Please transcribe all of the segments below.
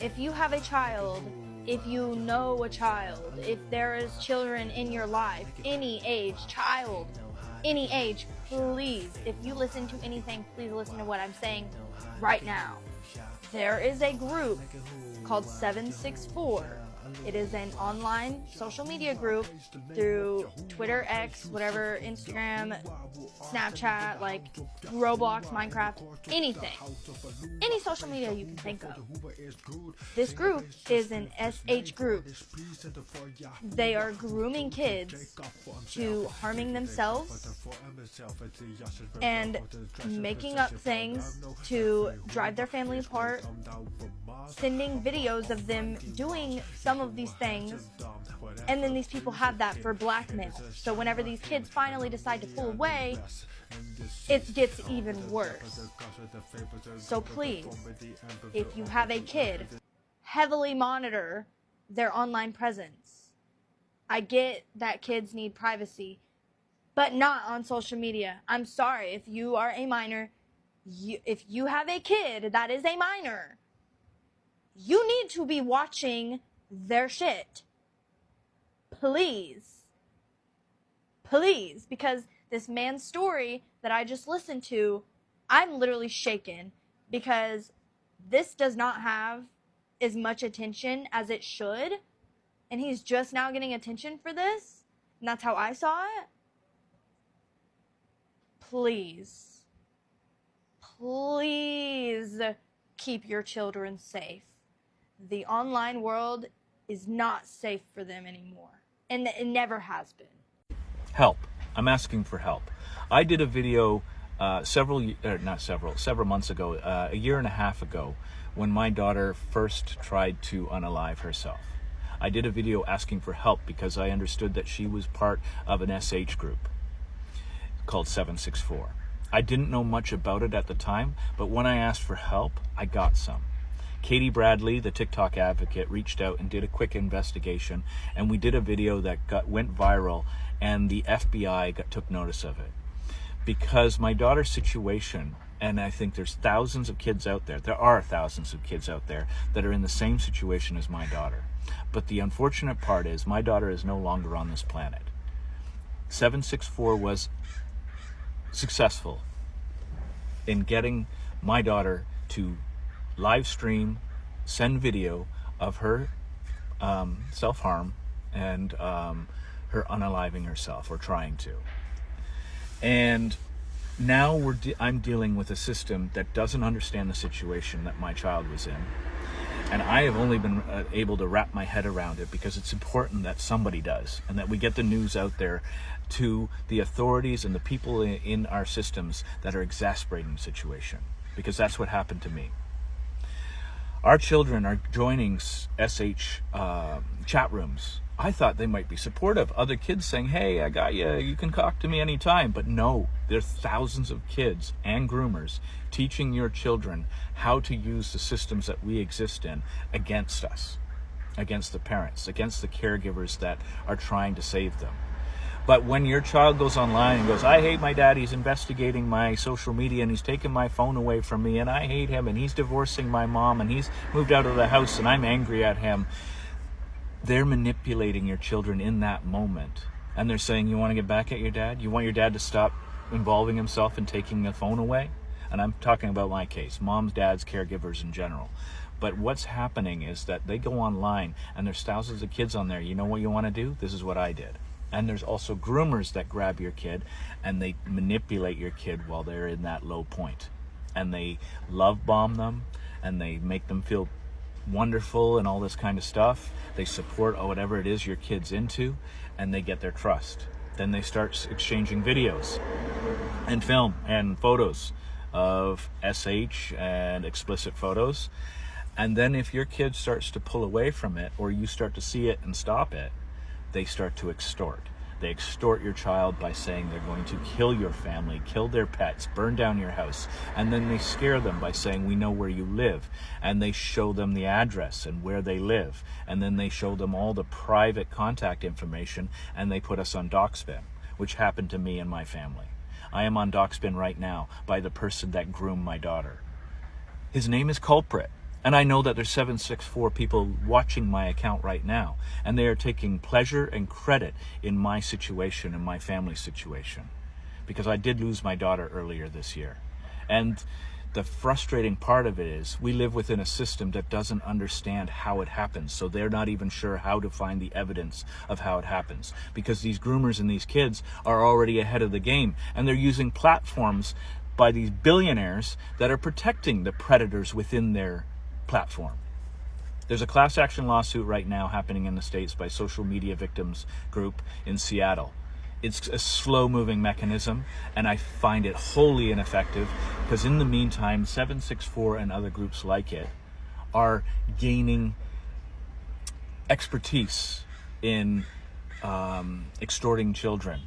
If you have a child, if you know a child, if there is children in your life, any age, child, any age, please, if you listen to anything, please listen to what I'm saying right now. There is a group called 764. It is an online social media group through Twitter, X, whatever, Instagram, Snapchat, like Roblox, Minecraft, anything. Any social media you can think of. This group is an SH group. They are grooming kids to harming themselves and making up things to drive their family apart, sending videos of them doing some of these things, and then these people have that for blackmail. So whenever these kids finally decide to pull away, it gets even worse. So please, if you have a kid, heavily monitor their online presence. I get that kids need privacy, but not on social media. I'm sorry, if you are a minor, if you have a kid that is a minor, you need to be watching their shit. Please. Please. Because this man's story that I just listened to, I'm literally shaken because this does not have as much attention as it should. And he's just now getting attention for this. And that's how I saw it. Please. Please keep your children safe. The online world is not safe for them anymore. And it never has been. Help. I'm asking for help. I did a video several months ago, a year and a half ago, when my daughter first tried to unalive herself. I did a video asking for help because I understood that she was part of an SH group called 764. I didn't know much about it at the time, but when I asked for help, I got some. Katie Bradley, the TikTok advocate, reached out and did a quick investigation, and we did a video that went viral, and the FBI took notice of it. Because my daughter's situation, and I think there's thousands of kids out there, there are thousands of kids out there that are in the same situation as my daughter. But the unfortunate part is my daughter is no longer on this planet. 764 was successful in getting my daughter to live stream, send video of her self-harm and her unaliving herself, or trying to. And now I'm dealing with a system that doesn't understand the situation that my child was in. And I have only been able to wrap my head around it because it's important that somebody does, and that we get the news out there to the authorities and the people in our systems that are exasperating the situation, because that's what happened to me. Our children are joining SH chat rooms. I thought they might be supportive. Other kids saying, hey, I got you, you can talk to me anytime. But no, there's thousands of kids and groomers teaching your children how to use the systems that we exist in against us, against the parents, against the caregivers that are trying to save them. But when your child goes online and goes, I hate my dad, he's investigating my social media and he's taking my phone away from me and I hate him and he's divorcing my mom and he's moved out of the house and I'm angry at him, they're manipulating your children in that moment. And they're saying, you want to get back at your dad? You want your dad to stop involving himself in taking the phone away? And I'm talking about my case, moms, dads, caregivers in general. But what's happening is that they go online and there's thousands of kids on there. You know what you want to do? This is what I did. And there's also groomers that grab your kid and they manipulate your kid while they're in that low point. And they love bomb them and they make them feel wonderful and all this kind of stuff. They support whatever it is your kid's into and they get their trust. Then they start exchanging videos and film and photos of SH and explicit photos. And then if your kid starts to pull away from it or you start to see it and stop it, they start to extort. They extort your child by saying they're going to kill your family, kill their pets, burn down your house. And then they scare them by saying, we know where you live. And they show them the address and where they live. And then they show them all the private contact information and they put us on DocSpin, which happened to me and my family. I am on DocSpin right now by the person that groomed my daughter. His name is Culprit. And I know that there's 764 people watching my account right now, and they are taking pleasure and credit in my situation, in my family situation, because I did lose my daughter earlier this year. And the frustrating part of it is we live within a system that doesn't understand how it happens, so they're not even sure how to find the evidence of how it happens, because these groomers and these kids are already ahead of the game, and they're using platforms by these billionaires that are protecting the predators within their platform. There's a class action lawsuit right now happening in the States by Social Media Victims Group in Seattle. It's a slow-moving mechanism, and I find it wholly ineffective, because in the meantime, 764 and other groups like it are gaining expertise in extorting children.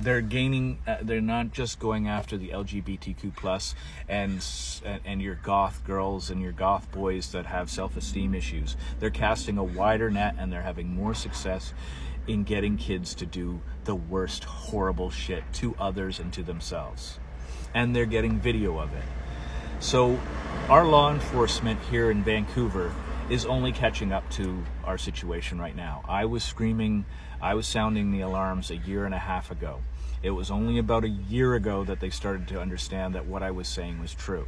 They're gaining. They're not just going after the LGBTQ plus and your goth girls and your goth boys that have self-esteem issues. They're casting a wider net, and they're having more success in getting kids to do the worst horrible shit to others and to themselves. And they're getting video of it. So our law enforcement here in Vancouver is only catching up to our situation right now. I was screaming, I was sounding the alarms a year and a half ago. It was only about a year ago that they started to understand that what I was saying was true.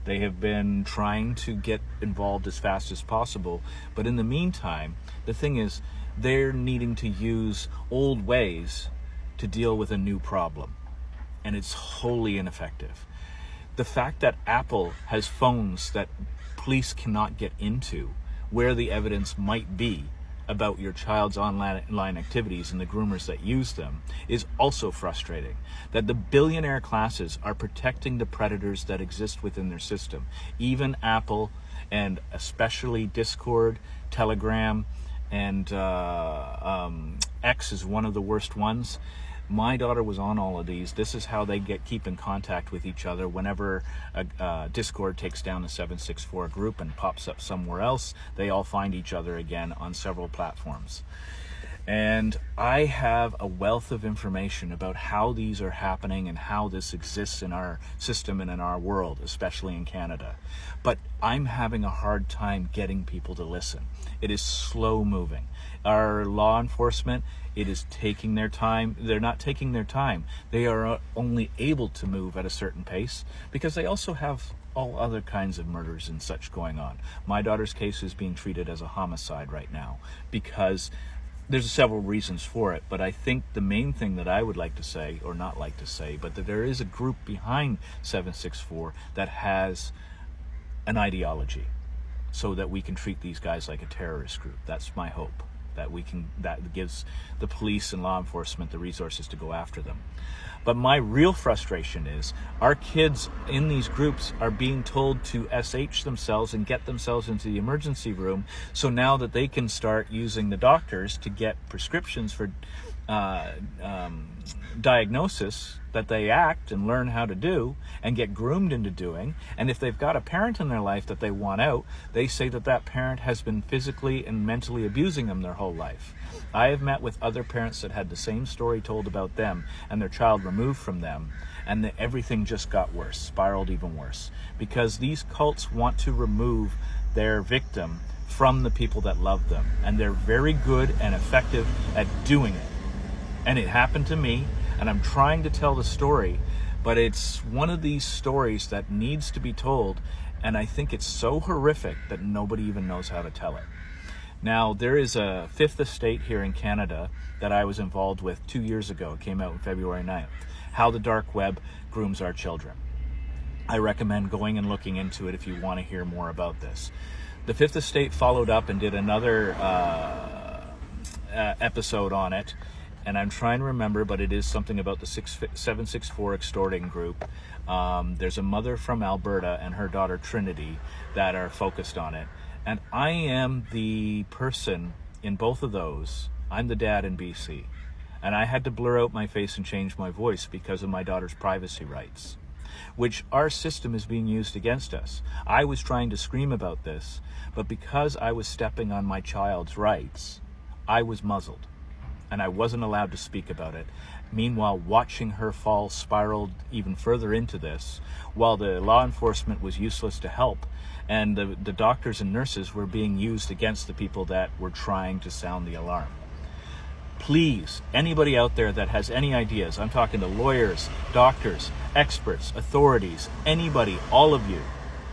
They have been trying to get involved as fast as possible, but in the meantime, the thing is, they're needing to use old ways to deal with a new problem, and it's wholly ineffective. The fact that Apple has phones that police cannot get into, where the evidence might be about your child's online activities and the groomers that use them, is also frustrating. That the billionaire classes are protecting the predators that exist within their system. Even Apple, and especially Discord, Telegram, and X is one of the worst ones. My daughter was on all of these. This is how they keep in contact with each other. Whenever Discord takes down the 764 group and pops up somewhere else, they all find each other again on several platforms. And I have a wealth of information about how these are happening and how this exists in our system and in our world, especially in Canada. But I'm having a hard time getting people to listen. It is slow moving. Our law enforcement, it is taking their time. They're not taking their time. They are only able to move at a certain pace because they also have all other kinds of murders and such going on. My daughter's case is being treated as a homicide right now because there's several reasons for it, but I think the main thing that I would like to say, or not like to say, but that there is a group behind 764 that has an ideology so that we can treat these guys like a terrorist group. That's my hope, that gives the police and law enforcement the resources to go after them. But my real frustration is our kids in these groups are being told to SH themselves and get themselves into the emergency room, so now that they can start using the doctors to get prescriptions for diagnosis that they act and learn how to do and get groomed into doing. And if they've got a parent in their life that they want out, they say that that parent has been physically and mentally abusing them their whole life. I have met with other parents that had the same story told about them and their child removed from them, and everything just got worse, spiraled even worse, because these cults want to remove their victim from the people that love them, and they're very good and effective at doing it. And it happened to me, and I'm trying to tell the story, but it's one of these stories that needs to be told, and I think it's so horrific that nobody even knows how to tell it. Now, there is a fifth estate here in Canada that I was involved with 2 years ago. It came out on February 9th. How the Dark Web Grooms Our Children. I recommend going and looking into it if you want to hear more about this. The fifth estate followed up and did another episode on it. And I'm trying to remember, but it is something about the 764 extorting group. There's a mother from Alberta and her daughter Trinity that are focused on it. And I am the person in both of those. I'm the dad in BC. And I had to blur out my face and change my voice because of my daughter's privacy rights, which our system is being used against us. I was trying to scream about this, but because I was stepping on my child's rights, I was muzzled. and I wasn't allowed to speak about it. Meanwhile, watching her fall spiraled even further into this, while the law enforcement was useless to help, and the doctors and nurses were being used against the people that were trying to sound the alarm. Please, anybody out there that has any ideas, I'm talking to lawyers, doctors, experts, authorities, anybody, all of you,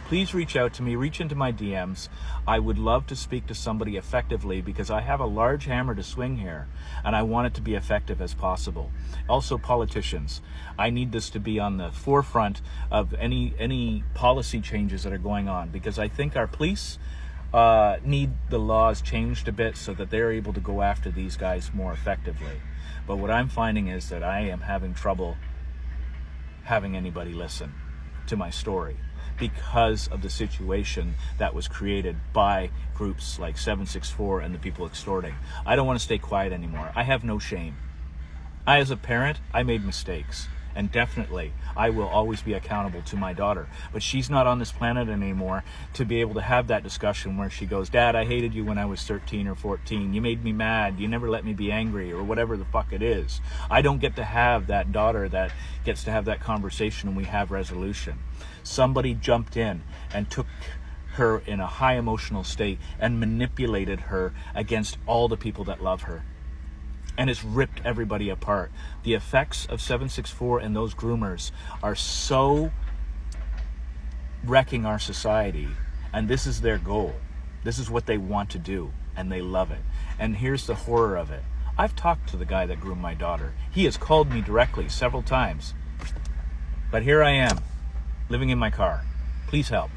please reach out to me, reach into my DMs. I would love to speak to somebody effectively because I have a large hammer to swing here and I want it to be effective as possible. Also, politicians, I need this to be on the forefront of any policy changes that are going on, because I think our police need the laws changed a bit so that they're able to go after these guys more effectively. But what I'm finding is that I am having trouble having anybody listen to my story, because of the situation that was created by groups like 764 and the people extorting. I don't want to stay quiet anymore. I have no shame. As a parent, I made mistakes. And definitely, I will always be accountable to my daughter. But she's not on this planet anymore to be able to have that discussion where she goes, Dad, I hated you when I was 13 or 14. You made me mad. You never let me be angry, or whatever the fuck it is. I don't get to have that daughter that gets to have that conversation and we have resolution. Somebody jumped in and took her in a high emotional state and manipulated her against all the people that love her. And it's ripped everybody apart. The effects of 764 and those groomers are so wrecking our society, and this is their goal. This is what they want to do, and they love it. And here's the horror of it. I've talked to the guy that groomed my daughter. He has called me directly several times. But here I am, living in my car. Please help.